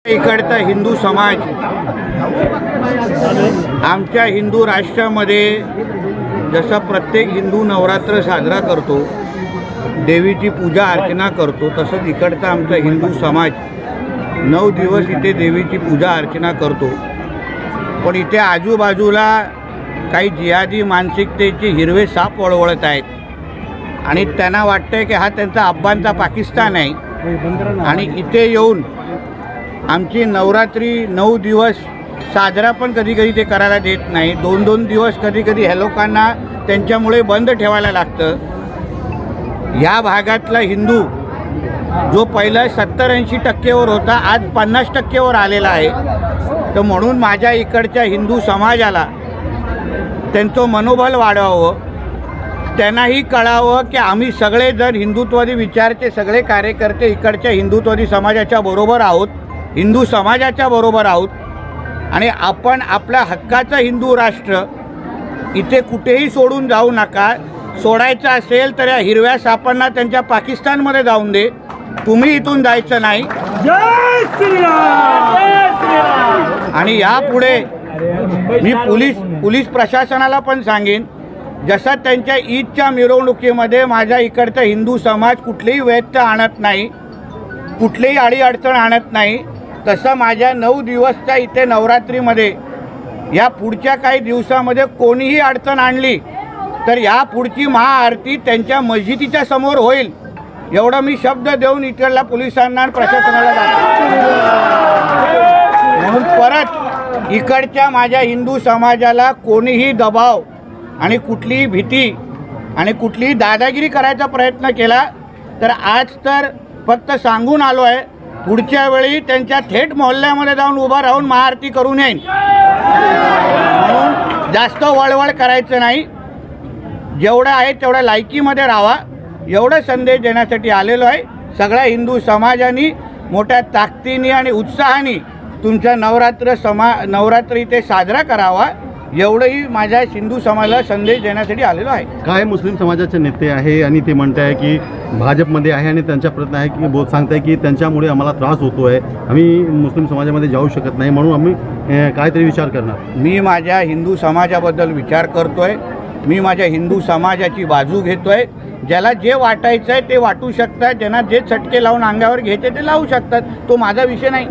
इकडचा हिंदू समाज आमच्या हिंदू राष्ट्रामध्ये जसा प्रत्येक हिंदू नवरात्र साजरा करतो, देवीची पूजा अर्चना करतो, तसंच इकडचा आमचा हिंदू समाज 9 दिवस इथे देवीची पूजा अर्चना करतो। पण इथे आजूबाजूला काही जिहादी मानसिकतेचे हिरवे साप वळवळत आहेत आणि त्यांना वाटतंय की हा त्यांचा अब्बांचा पाकिस्तान आहे आणि इथे येऊन आमची नवरात्री 9 दिवस साजरा पण कधी कधी ते करायला देत नाही। 2-2 दिवस कधी कधी ह्या लोकांना त्यांच्यामुळे बंद ठेवायला लागतं। या भागातला हिंदू जो पहिला 70-80% होता, आज 50% आलेला आहे। तर म्हणून माझ्या इकडच्या हिंदू समाजाला त्यांचं मनोबल वाढवावं, त्यांनाही कळावं की आम्ही सगळेजण हिंदुत्ववादी विचारचे सगळे कार्यकर्ते इकडच्या हिंदुत्ववादी समाजाच्या बरोबर आहोत, हिंदू समाजाच्या बरोबर आहोत आणि आपण आपल्या हक्काचं हिंदू राष्ट्र इथे कुठेही सोडून जाऊ नका। सोडायचं असेल तर या हिरव्या सापांना त्यांच्या पाकिस्तानमध्ये जाऊन दे, तुम्ही इथून जायचं नाही। जय श्रीराम, जय श्रीराम। आणि यापुढे मी पोलीस प्रशासनाला पण सांगेन, जसं त्यांच्या ईदच्या मिरवणुकीमध्ये माझ्या इकडचा हिंदू समाज कुठलीही व्यत्यय आणत नाही, कुठलीही अडीअडचण आणत नाही, तसं माझ्या 9 दिवसच्या इथे नवरात्रीमध्ये या पुढच्या काही दिवसामध्ये कोणीही अडचण आणली तर या पुढची महाआरती त्यांच्या मस्जिदीच्या समोर होईल, एवढं मी शब्द देऊन इकडल्या पोलिसांना आणि प्रशासनाला म्हणून परत इकडच्या माझ्या हिंदू समाजाला कोणीही दबाव आणि कुठलीही भीती आणि कुठलीही दादागिरी करायचा प्रयत्न केला तर आज तर फक्त सांगून आलो आहे, पुढच्या वेळी त्यांच्या थेट मोहल्ल्यामध्ये जाऊन उभा राहून महाआरती करून येईन। म्हणून जास्त वळवळ करायचं नाही, जेवढं आहे तेवढ्या लायकीमध्ये राहा, एवढं संदेश देण्यासाठी आलेलो आहे। सगळ्या हिंदू समाजाने मोठ्या ताकदीने आणि उत्साहाने तुमचा नवरात्र इथे साजरा करावा, एवढंही माझ्या हिंदू समाजाला संदेश देण्यासाठी आलेलो आहे। काय मुस्लिम समाजाचे नेते आहे आणि ते म्हणत आहे की भाजपमध्ये आहे आणि त्यांचा प्रयत्न आहे की सांगताय की त्यांच्यामुळे आम्हाला त्रास होतो आहे, आम्ही मुस्लिम समाजामध्ये जाऊ शकत नाही, म्हणून आम्ही काहीतरी विचार करणार। मी माझ्या हिंदू समाजाबद्दल विचार करतोय, मी माझ्या हिंदू समाजाची बाजू घेतोय। ज्याला जे वाटायचं आहे ते वाटू शकतात, ज्यांना जे चटके लावून अंगावर घ्यायचे ते लावू शकतात, तो माझा विषय नाही।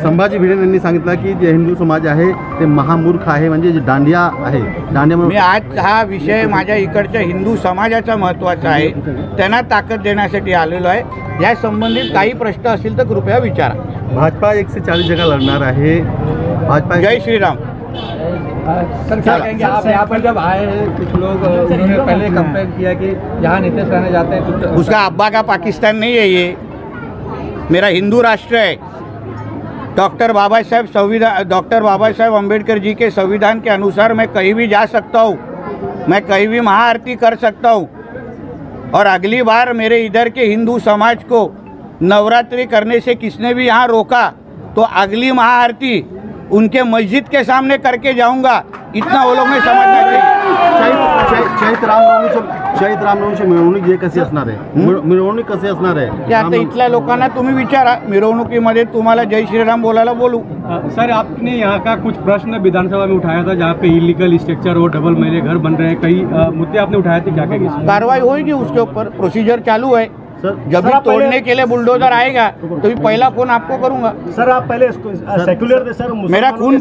संभाजी भिडे यांनी सांगितलं की जे हिंदू समाज आहे ते महामूर्ख आहे, म्हणजे जे दांडिया आहे, दांडिया मी आज हा विषय माझ्या इकडच्या हिंदू समाजाचा महत्त्वाचा आहे, त्यांना ताकद देण्यासाठी आलेलो आहे। या संबंधित काही प्रश्न असतील तर कृपया विचारा। भाजपा 140 जगह लढणार आहे, भाजपा। जय श्रीराम। सर क्या कहेंगे आप यहाँ पर जब आए हैं, कुछ लोग उन्होंने पहले कंपेयर किया कि जहाँ नीतीश रहने जाते हैं तो उसका अब्बा का पाकिस्तान नहीं है, ये मेरा हिंदू राष्ट्र है। डॉक्टर बाबा साहेब अम्बेडकर जी के संविधान के अनुसार मैं कहीं भी जा सकता हूँ, मैं कहीं भी महाआरती कर सकता हूँ। और अगली बार मेरे इधर के हिंदू समाज को नवरात्रि करने से किसने भी यहाँ रोका तो अगली महाआरती उनके मस्जिद के सामने करके जाऊंगा, इतना वो लोग ने समझना चाहिए। शहीद रामनवमीची मिरवणूक जे कशी असणार आहे, मिरवणूक कशी असणार आहे ते आता इथल्या लोकांना तुम्ही विचारा, मिरवणुकीमध्ये तुम्हाला जय श्रीराम बोलायला बोलू। सर आपने यहाँ का कुछ प्रश्न विधानसभा में उठाया था जहाँ पे इलीगल स्ट्रक्चर और डबल महले घर बन रहे हैं, कई मुद्दे आपने उठाए थे, क्या कहेंगे? कार्रवाई होगी उसके ऊपर, प्रोसीजर चालू है। जब भी तोड़ने के लिए बुलडोजर आएगा तो भी पहला फोन आपको करूंगा। सर आप पहले सेक्युलर थे सर, मेरा खून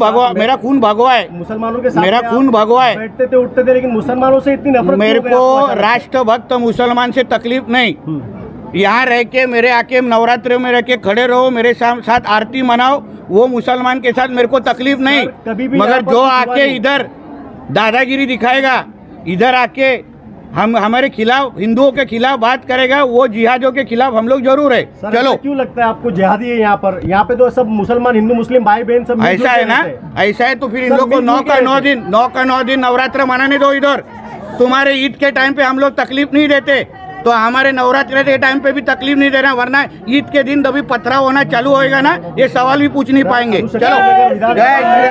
भगवा है, मुसलमानों के साथ मेरा खून भगवा है, बैठते थे उठते थे, लेकिन मुसलमानों से इतनी नफरत मेरे को राष्ट्रभक्त मुसलमान से तकलीफ नहीं। यहाँ रह के मेरे आके नवरात्रि में रह के खड़े रहो, मेरे साथ आरती मनाओ, वो मुसलमान के साथ मेरे को तकलीफ नहीं। मगर जो आके इधर दादागिरी दिखाएगा, इधर आके हम हमारे खिलाफ, हिंदुओं के खिलाफ बात करेगा, वो जिहादियों के खिलाफ हम लोग जरूर है। चलो, क्यों लगता है आपको जिहादी है यहाँ पर? यहाँ पे तो सब मुसलमान, हिंदू मुस्लिम भाई बहन सब ऐसा है ना, ऐसा है तो फिर इन लोग को 9 का 9 दिन नवरात्र मनाने दो। इधर तुम्हारे ईद के टाइम पे हम लोग तकलीफ नहीं देते, तो हमारे नवरात्र के टाइम पे भी तकलीफ नहीं देना, वरना ईद के दिन कभी पथराव होना चालू होएगा ना, ये सवाल भी पूछ नहीं पाएंगे। चलो, जय